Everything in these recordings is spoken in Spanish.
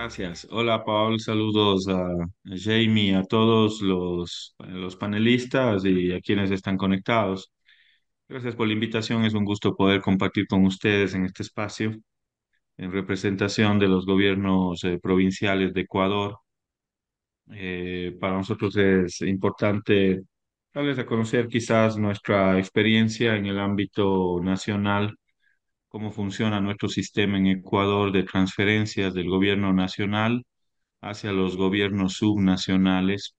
Gracias. Hola, Paul. Saludos a Jamie, a todos los panelistas y a quienes están conectados. Gracias por la invitación. Es un gusto poder compartir con ustedes en este espacio en representación de los gobiernos provinciales de Ecuador. Para nosotros es importante darles a conocer quizás nuestra experiencia en el ámbito nacional, cómo funciona nuestro sistema en Ecuador de transferencias del gobierno nacional hacia los gobiernos subnacionales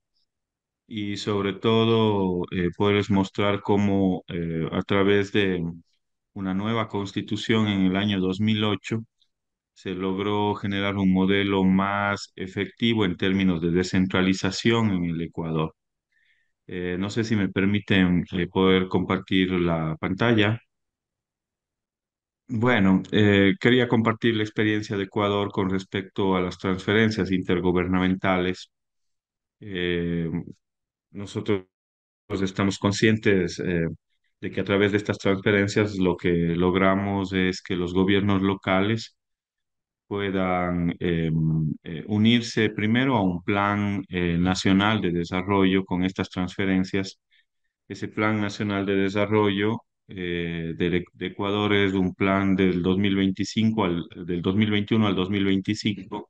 y sobre todo poderles mostrar cómo a través de una nueva constitución en el año 2008 se logró generar un modelo más efectivo en términos de descentralización en el Ecuador. No sé si me permiten poder compartir la pantalla. Bueno, quería compartir la experiencia de Ecuador con respecto a las transferencias intergubernamentales. Eh, Nosotros estamos conscientes de que a través de estas transferencias lo que logramos es que los gobiernos locales puedan unirse primero a un plan nacional de desarrollo con estas transferencias. Ese plan nacional de desarrollo de Ecuador es un plan del 2021 al 2025.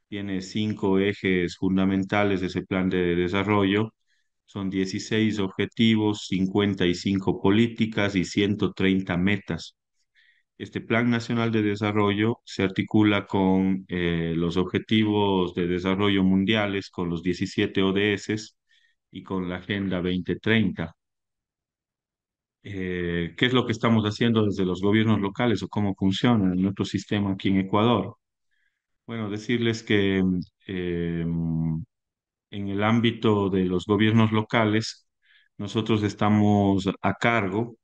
Tiene cinco ejes fundamentales de ese plan de desarrollo. Son 16 objetivos, 55 políticas y 130 metas. Este Plan Nacional de Desarrollo se articula con los Objetivos de Desarrollo Mundiales, con los 17 ODS y con la Agenda 2030. ¿Qué es lo que estamos haciendo desde los gobiernos locales o cómo funciona nuestro sistema aquí en Ecuador? Bueno, decirles que en el ámbito de los gobiernos locales, nosotros estamos a cargo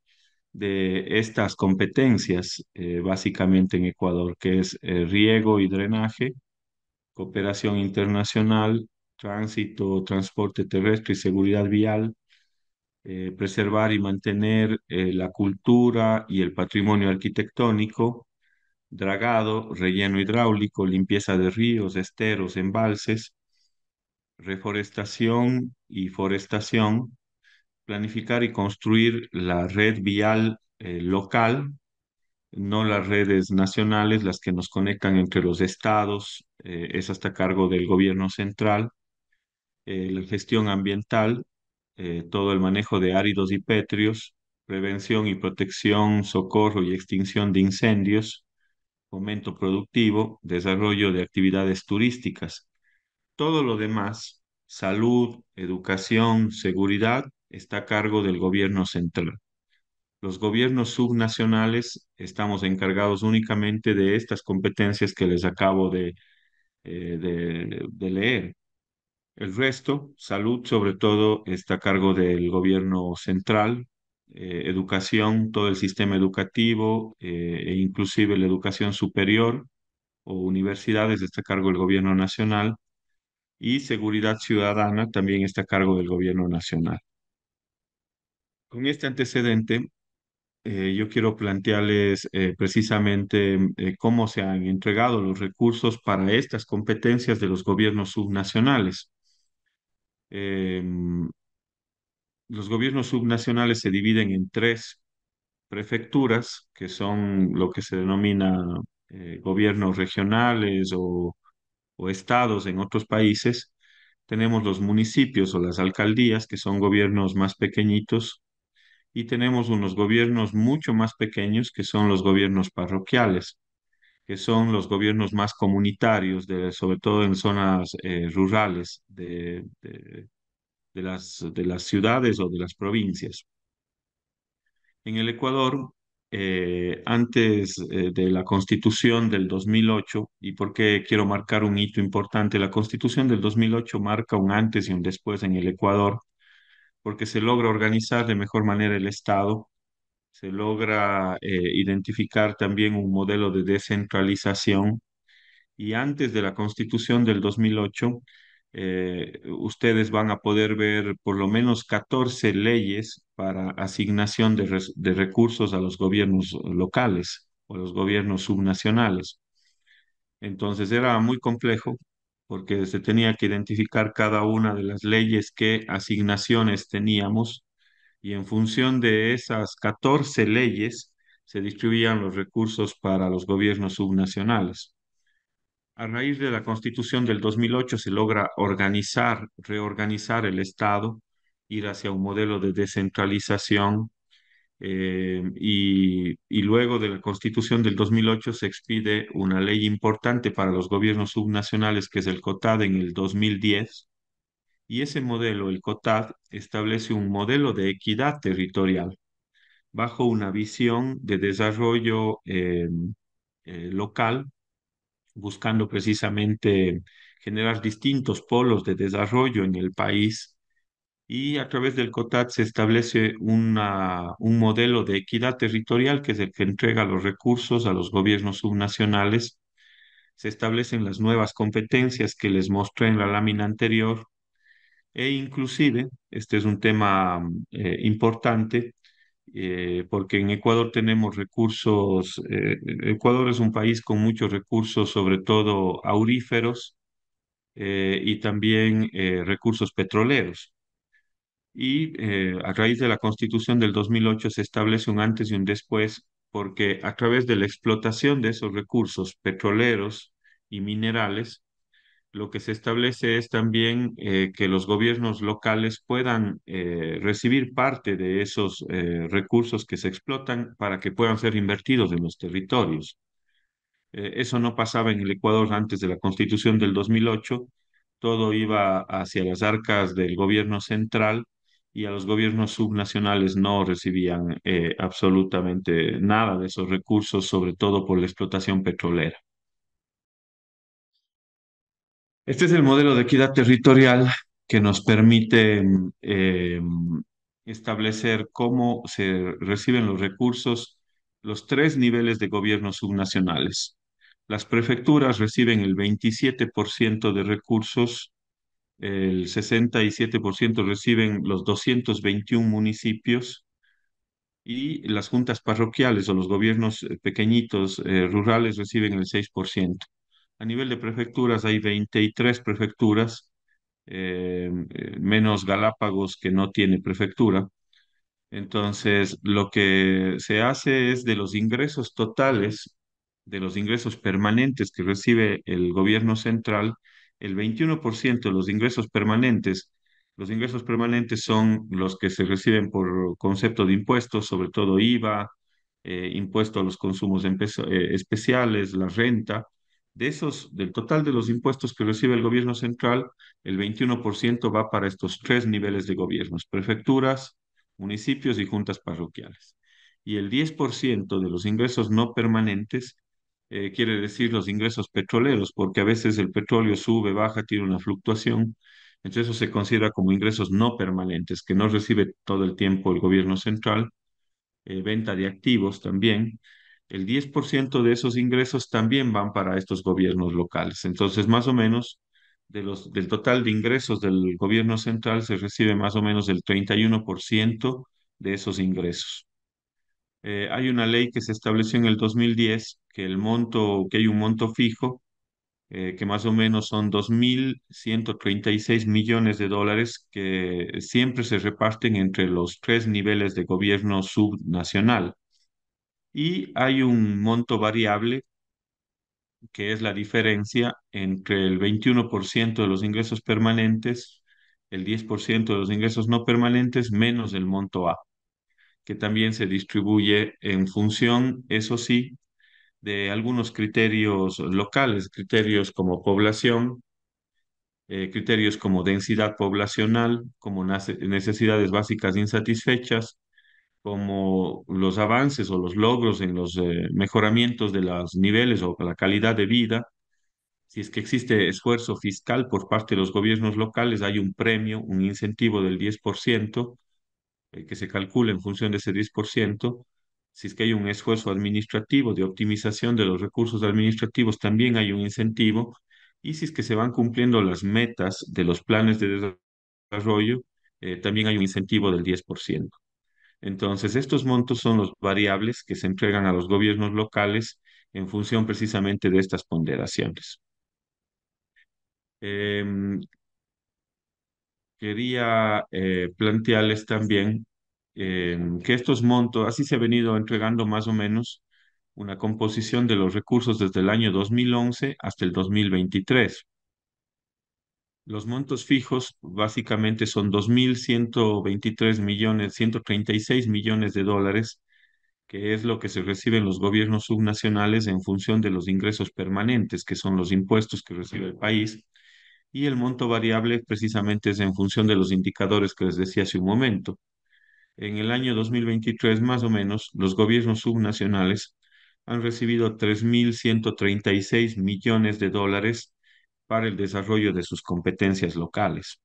de estas competencias, básicamente en Ecuador, que es riego y drenaje, cooperación internacional, tránsito, transporte terrestre y seguridad vial, preservar y mantener la cultura y el patrimonio arquitectónico, dragado, relleno hidráulico, limpieza de ríos, esteros, embalses, reforestación y forestación, planificar y construir la red vial local, no las redes nacionales, las que nos conectan entre los estados, es hasta cargo del gobierno central, la gestión ambiental, todo el manejo de áridos y pétreos, prevención y protección, socorro y extinción de incendios, fomento productivo, desarrollo de actividades turísticas. Todo lo demás, salud, educación, seguridad, está a cargo del gobierno central. Los gobiernos subnacionales estamos encargados únicamente de estas competencias que les acabo de leer. El resto, salud sobre todo, está a cargo del gobierno central, educación, todo el sistema educativo e inclusive la educación superior o universidades está a cargo del gobierno nacional y seguridad ciudadana también está a cargo del gobierno nacional. Con este antecedente, yo quiero plantearles precisamente cómo se han entregado los recursos para estas competencias de los gobiernos subnacionales. Eh, los gobiernos subnacionales se dividen en tres prefecturas, que son lo que se denomina gobiernos regionales o estados en otros países. Tenemos los municipios o las alcaldías, que son gobiernos más pequeñitos, y tenemos unos gobiernos mucho más pequeños, que son los gobiernos parroquiales, que son los gobiernos más comunitarios, sobre todo en zonas rurales de las ciudades o de las provincias. En el Ecuador, antes de la Constitución del 2008, y por qué quiero marcar un hito importante, la Constitución del 2008 marca un antes y un después en el Ecuador, porque se logra organizar de mejor manera el Estado, se logra identificar también un modelo de descentralización y antes de la Constitución del 2008, ustedes van a poder ver por lo menos 14 leyes para asignación de recursos a los gobiernos locales o a los gobiernos subnacionales. Entonces era muy complejo porque se tenía que identificar cada una de las leyes, qué asignaciones teníamos, y en función de esas 14 leyes se distribuían los recursos para los gobiernos subnacionales. A raíz de la Constitución del 2008 se logra reorganizar el Estado, ir hacia un modelo de descentralización, y luego de la Constitución del 2008 se expide una ley importante para los gobiernos subnacionales, que es el COTAD, en el 2010. Y ese modelo, el COTAD, establece un modelo de equidad territorial bajo una visión de desarrollo local, buscando precisamente generar distintos polos de desarrollo en el país. Y a través del COTAD se establece un modelo de equidad territorial, que es el que entrega los recursos a los gobiernos subnacionales. Se establecen las nuevas competencias que les mostré en la lámina anterior, e inclusive, este es un tema importante, porque en Ecuador tenemos recursos. Ecuador es un país con muchos recursos, sobre todo auríferos, y también recursos petroleros. Y a raíz de la Constitución del 2008 se establece un antes y un después, porque a través de la explotación de esos recursos petroleros y minerales, lo que se establece es también que los gobiernos locales puedan recibir parte de esos recursos que se explotan para que puedan ser invertidos en los territorios. Eso no pasaba en el Ecuador antes de la Constitución del 2008. Todo iba hacia las arcas del gobierno central, y a los gobiernos subnacionales no recibían absolutamente nada de esos recursos, sobre todo por la explotación petrolera. Este es el modelo de equidad territorial que nos permite establecer cómo se reciben los recursos, los tres niveles de gobiernos subnacionales. Las prefecturas reciben el 27% de recursos, el 67% reciben los 221 municipios, y las juntas parroquiales o los gobiernos pequeñitos rurales reciben el 6%. A nivel de prefecturas hay 23 prefecturas, menos Galápagos, que no tiene prefectura. Entonces, lo que se hace es, de los ingresos totales, de los ingresos permanentes que recibe el gobierno central, el 21% de los ingresos permanentes son los que se reciben por concepto de impuestos, sobre todo IVA, impuesto a los consumos especiales, la renta. Del total de los impuestos que recibe el gobierno central, el 21% va para estos tres niveles de gobiernos: prefecturas, municipios y juntas parroquiales. Y el 10% de los ingresos no permanentes, quiere decir los ingresos petroleros, porque a veces el petróleo sube, baja, tiene una fluctuación. Entonces eso se considera como ingresos no permanentes, que no recibe todo el tiempo el gobierno central. Venta de activos también. El 10% de esos ingresos también van para estos gobiernos locales. Entonces, más o menos, del total de ingresos del gobierno central se recibe más o menos el 31% de esos ingresos. Hay una ley que se estableció en el 2010, que hay un monto fijo, que más o menos son 2.136 millones de dólares, que siempre se reparten entre los tres niveles de gobierno subnacional. Y hay un monto variable, que es la diferencia entre el 21% de los ingresos permanentes, el 10% de los ingresos no permanentes, menos el monto A, que también se distribuye en función, eso sí, de algunos criterios locales, criterios como población, criterios como densidad poblacional, como necesidades básicas insatisfechas, como los avances o los logros en los mejoramientos de los niveles o la calidad de vida. Si es que existe esfuerzo fiscal por parte de los gobiernos locales, hay un premio, un incentivo del 10%, que se calcula en función de ese 10%. Si es que hay un esfuerzo administrativo de optimización de los recursos administrativos, también hay un incentivo. Y si es que se van cumpliendo las metas de los planes de desarrollo, también hay un incentivo del 10%. Entonces, estos montos son los variables que se entregan a los gobiernos locales, en función precisamente de estas ponderaciones. Em, Quería plantearles también que estos montos, así se ha venido entregando más o menos una composición de los recursos desde el año 2011 hasta el 2023. Los montos fijos básicamente son 2.123 millones, 136 millones de dólares, que es lo que se recibe en los gobiernos subnacionales en función de los ingresos permanentes, que son los impuestos que recibe el país, y el monto variable precisamente es en función de los indicadores que les decía hace un momento. En el año 2023, más o menos, los gobiernos subnacionales han recibido 3.136 millones de dólares para el desarrollo de sus competencias locales.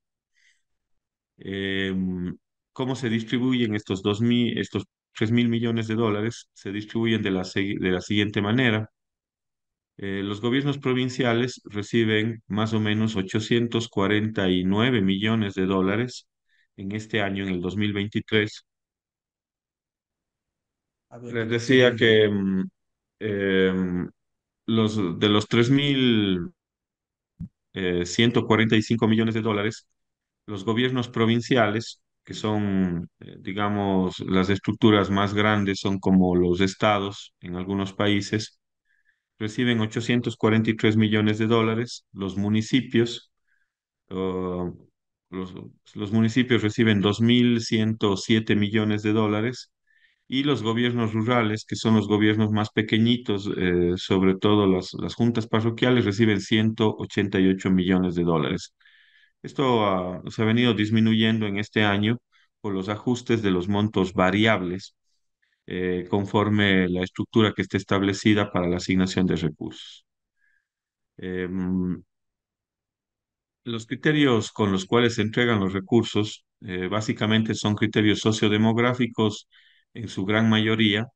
¿Cómo se distribuyen estos 3.000 millones de dólares? Se distribuyen de la siguiente manera. Los gobiernos provinciales reciben más o menos 849 millones de dólares en este año, en el 2023. A ver, Les estoy decía viendo. que de los 3.145 millones de dólares, los gobiernos provinciales, que son, digamos, las estructuras más grandes, son como los estados en algunos países, reciben 843 millones de dólares. Uh, los, los municipios reciben 2.107 millones de dólares y los gobiernos rurales, que son los gobiernos más pequeñitos, sobre todo las juntas parroquiales, reciben 188 millones de dólares. Esto se ha venido disminuyendo en este año por los ajustes de los montos variables, conforme la estructura que esté establecida para la asignación de recursos. Em, los criterios con los cuales se entregan los recursos básicamente son criterios sociodemográficos en su gran mayoría,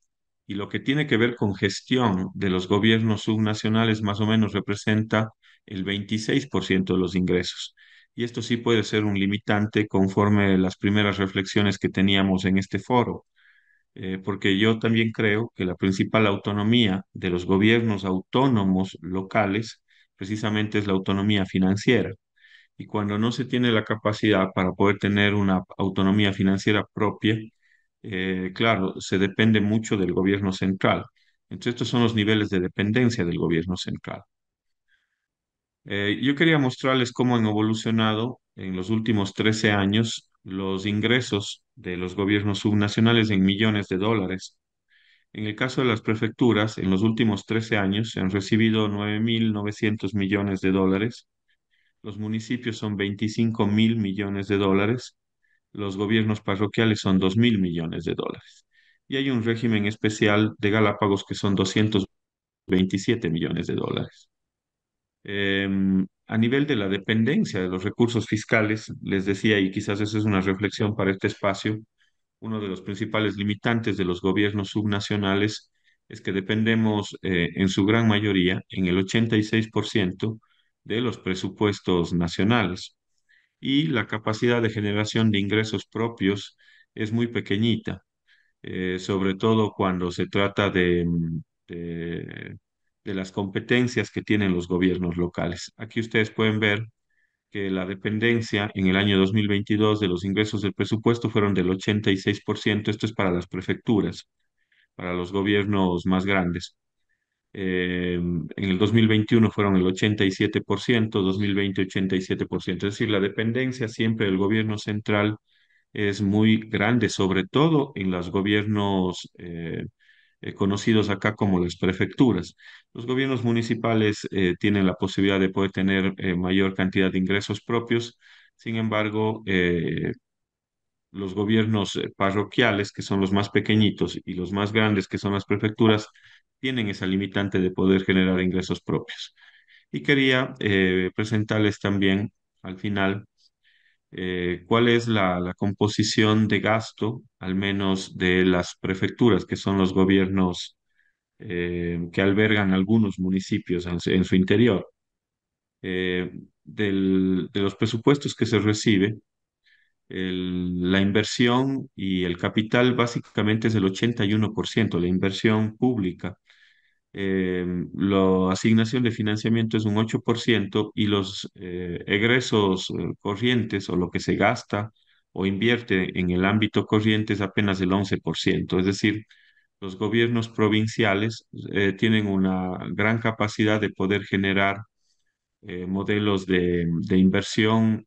y lo que tiene que ver con gestión de los gobiernos subnacionales más o menos representa el 26% de los ingresos. Y esto sí puede ser un limitante conforme las primeras reflexiones que teníamos en este foro, porque yo también creo que la principal autonomía de los gobiernos autónomos locales precisamente es la autonomía financiera. Y cuando no se tiene la capacidad para poder tener una autonomía financiera propia, claro, se depende mucho del gobierno central. Entonces, estos son los niveles de dependencia del gobierno central. Yo quería mostrarles cómo han evolucionado en los últimos 13 años los ingresos de los gobiernos subnacionales en millones de dólares. En el caso de las prefecturas, en los últimos 13 años se han recibido 9.900 millones de dólares. Los municipios son 25.000 millones de dólares. Los gobiernos parroquiales son 2.000 millones de dólares. Y hay un régimen especial de Galápagos que son 227 millones de dólares. A nivel de la dependencia de los recursos fiscales, les decía, y quizás esa es una reflexión para este espacio, uno de los principales limitantes de los gobiernos subnacionales es que dependemos en su gran mayoría, en el 86%, de los presupuestos nacionales, y la capacidad de generación de ingresos propios es muy pequeñita, sobre todo cuando se trata de, de las competencias que tienen los gobiernos locales. Aquí ustedes pueden ver que la dependencia en el año 2022 de los ingresos del presupuesto fueron del 86%. Esto es para las prefecturas, para los gobiernos más grandes. En el 2021 fueron el 87%, 2020 87%. Es decir, la dependencia siempre del gobierno central es muy grande, sobre todo en los gobiernos conocidos acá como las prefecturas. Los gobiernos municipales tienen la posibilidad de poder tener mayor cantidad de ingresos propios. Sin embargo, los gobiernos parroquiales, que son los más pequeñitos, y los más grandes, que son las prefecturas, tienen esa limitante de poder generar ingresos propios. Y quería presentarles también al final cuál es la composición de gasto, al menos de las prefecturas, que son los gobiernos que albergan algunos municipios en su interior. De los presupuestos que se recibe, la inversión y el capital básicamente es del 81%, la inversión pública. eh, la asignación de financiamiento es un 8% y los egresos corrientes o lo que se gasta o invierte en el ámbito corriente es apenas el 11%. Es decir, los gobiernos provinciales tienen una gran capacidad de poder generar modelos de inversión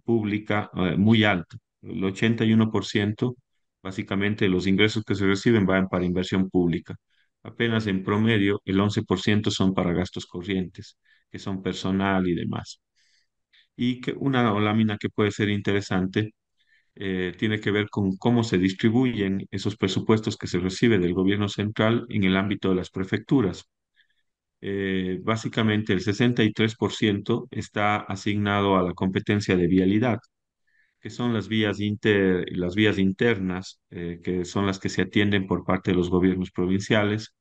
pública muy alta. El 81%, básicamente, los ingresos que se reciben van para inversión pública. Apenas en promedio, el 11% son para gastos corrientes, que son personal y demás. Y que una lámina que puede ser interesante tiene que ver con cómo se distribuyen esos presupuestos que se recibe del gobierno central en el ámbito de las prefecturas. Básicamente el 63% está asignado a la competencia de vialidad, que son las vías internas, que son las que se atienden por parte de los gobiernos provinciales.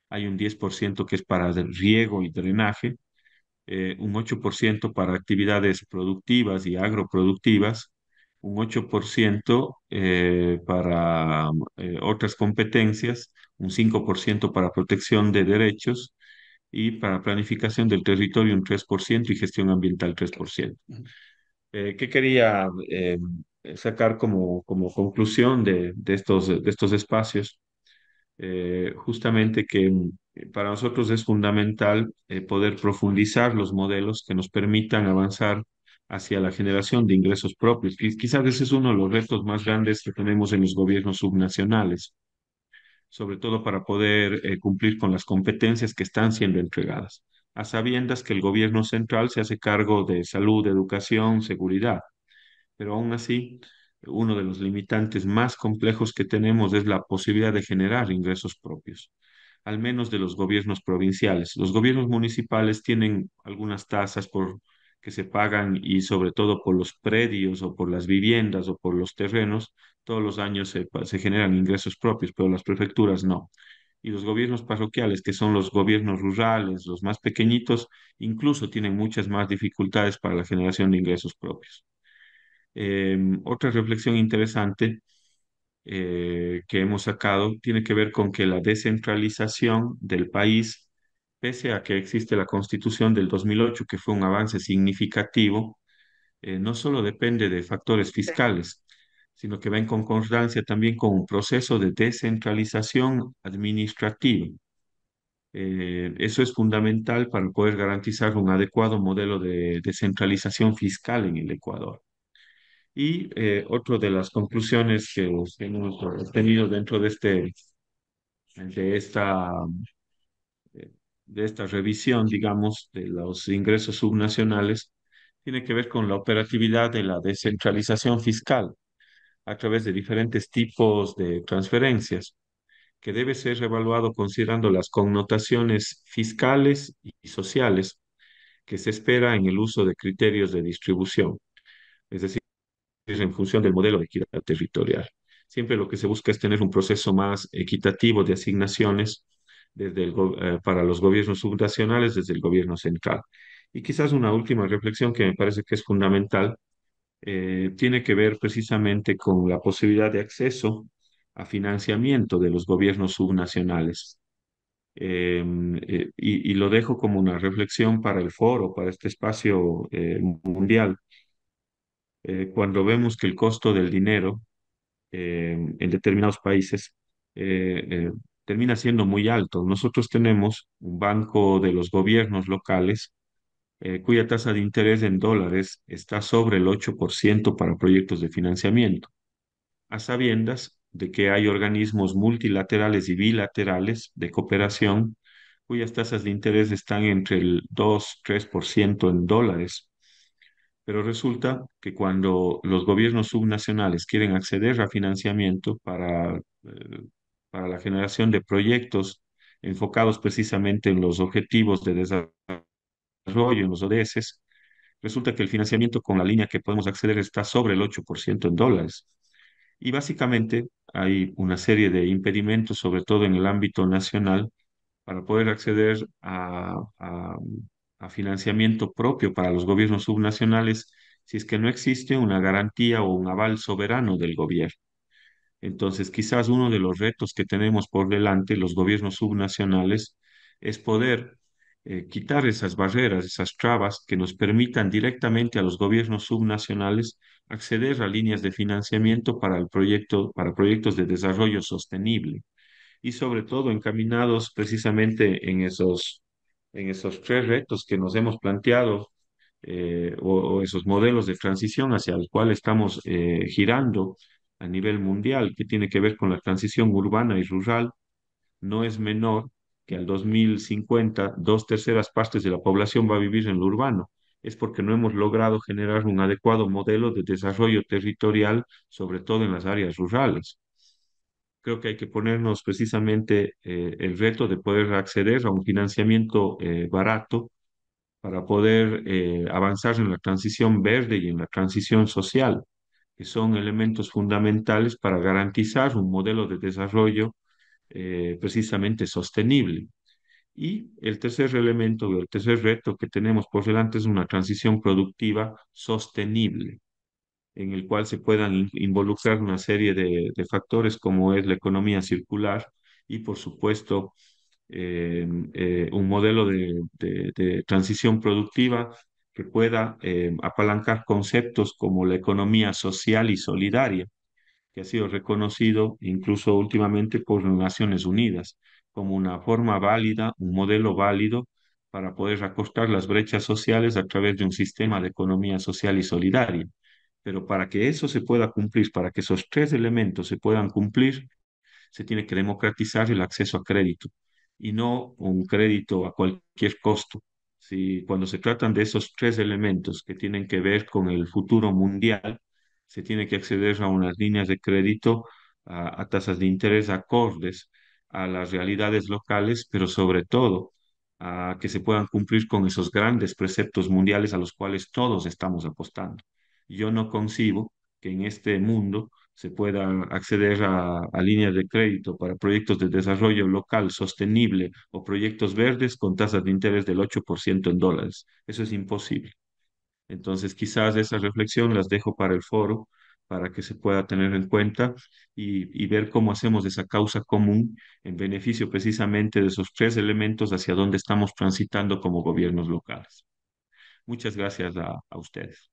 Hay un 10% que es para riego y drenaje, un 8% para actividades productivas y agroproductivas, un 8% para otras competencias, un 5% para protección de derechos y para planificación del territorio un 3% y gestión ambiental 3%. ¿Qué quería sacar como conclusión de estos espacios? Justamente que para nosotros es fundamental poder profundizar los modelos que nos permitan avanzar hacia la generación de ingresos propios. Quizás ese es uno de los retos más grandes que tenemos en los gobiernos subnacionales, sobre todo para poder cumplir con las competencias que están siendo entregadas, a sabiendas que el gobierno central se hace cargo de salud, educación, seguridad, pero aún así, uno de los limitantes más complejos que tenemos es la posibilidad de generar ingresos propios, al menos de los gobiernos provinciales. Los gobiernos municipales tienen algunas tasas que se pagan y sobre todo por los predios o por las viviendas o por los terrenos, todos los años se generan ingresos propios, pero las prefecturas no. Y los gobiernos parroquiales, que son los gobiernos rurales, los más pequeñitos, incluso tienen muchas más dificultades para la generación de ingresos propios. Otra reflexión interesante que hemos sacado tiene que ver con que la descentralización del país, pese a que existe la Constitución del 2008, que fue un avance significativo, no solo depende de factores fiscales, sino que va en concordancia también con un proceso de descentralización administrativa. Eso es fundamental para poder garantizar un adecuado modelo de descentralización fiscal en el Ecuador. Y otra de las conclusiones que hemos obtenido dentro de esta, eh, de esta revisión, digamos, de los ingresos subnacionales, tiene que ver con la operatividad de la descentralización fiscal a través de diferentes tipos de transferencias, que debe ser evaluado considerando las connotaciones fiscales y sociales que se espera en el uso de criterios de distribución. Es decir, en función del modelo de equidad territorial. Siempre lo que se busca es tener un proceso más equitativo de asignaciones para los gobiernos subnacionales desde el gobierno central. Y quizás una última reflexión que me parece que es fundamental tiene que ver precisamente con la posibilidad de acceso a financiamiento de los gobiernos subnacionales. Y lo dejo como una reflexión para el foro, para este espacio mundial. Cuando vemos que el costo del dinero en determinados países termina siendo muy alto. Nosotros tenemos un banco de los gobiernos locales cuya tasa de interés en dólares está sobre el 8% para proyectos de financiamiento, a sabiendas de que hay organismos multilaterales y bilaterales de cooperación cuyas tasas de interés están entre el 2-3% en dólares. Pero resulta que cuando los gobiernos subnacionales quieren acceder a financiamiento para la generación de proyectos enfocados precisamente en los objetivos de desarrollo, en los ODS, resulta que el financiamiento con la línea que podemos acceder está sobre el 8% en dólares. Y básicamente hay una serie de impedimentos, sobre todo en el ámbito nacional, para poder acceder a financiamiento propio para los gobiernos subnacionales si es que no existe una garantía o un aval soberano del gobierno. Entonces, quizás uno de los retos que tenemos por delante los gobiernos subnacionales es poder quitar esas barreras, esas trabas que nos permitan directamente a los gobiernos subnacionales acceder a líneas de financiamiento para el proyecto, para proyectos de desarrollo sostenible y sobre todo encaminados precisamente en esos tres retos que nos hemos planteado, o esos modelos de transición hacia el cual estamos girando a nivel mundial, que tiene que ver con la transición urbana y rural. No es menor que al 2050 dos terceras partes de la población va a vivir en lo urbano. Es porque no hemos logrado generar un adecuado modelo de desarrollo territorial, sobre todo en las áreas rurales. Creo que hay que ponernos precisamente el reto de poder acceder a un financiamiento barato para poder avanzar en la transición verde y en la transición social, que son elementos fundamentales para garantizar un modelo de desarrollo precisamente sostenible. Y el tercer elemento, el tercer reto que tenemos por delante es una transición productiva sostenible, en el cual se puedan involucrar una serie de factores como es la economía circular y, por supuesto, un modelo de transición productiva que pueda apalancar conceptos como la economía social y solidaria, que ha sido reconocido incluso últimamente por las Naciones Unidas como una forma válida, un modelo válido para poder acortar las brechas sociales a través de un sistema de economía social y solidaria. Pero para que eso se pueda cumplir, para que esos tres elementos se puedan cumplir, se tiene que democratizar el acceso a crédito y no un crédito a cualquier costo. Si cuando se tratan de esos tres elementos que tienen que ver con el futuro mundial, se tiene que acceder a unas líneas de crédito a tasas de interés acordes a las realidades locales, pero sobre todo a que se puedan cumplir con esos grandes preceptos mundiales a los cuales todos estamos apostando. Yo no concibo que en este mundo se pueda acceder a líneas de crédito para proyectos de desarrollo local sostenible o proyectos verdes con tasas de interés del 8% en dólares. Eso es imposible. Entonces, quizás esa reflexión las dejo para el foro, para que se pueda tener en cuenta y ver cómo hacemos esa causa común en beneficio precisamente de esos tres elementos hacia donde estamos transitando como gobiernos locales. Muchas gracias a ustedes.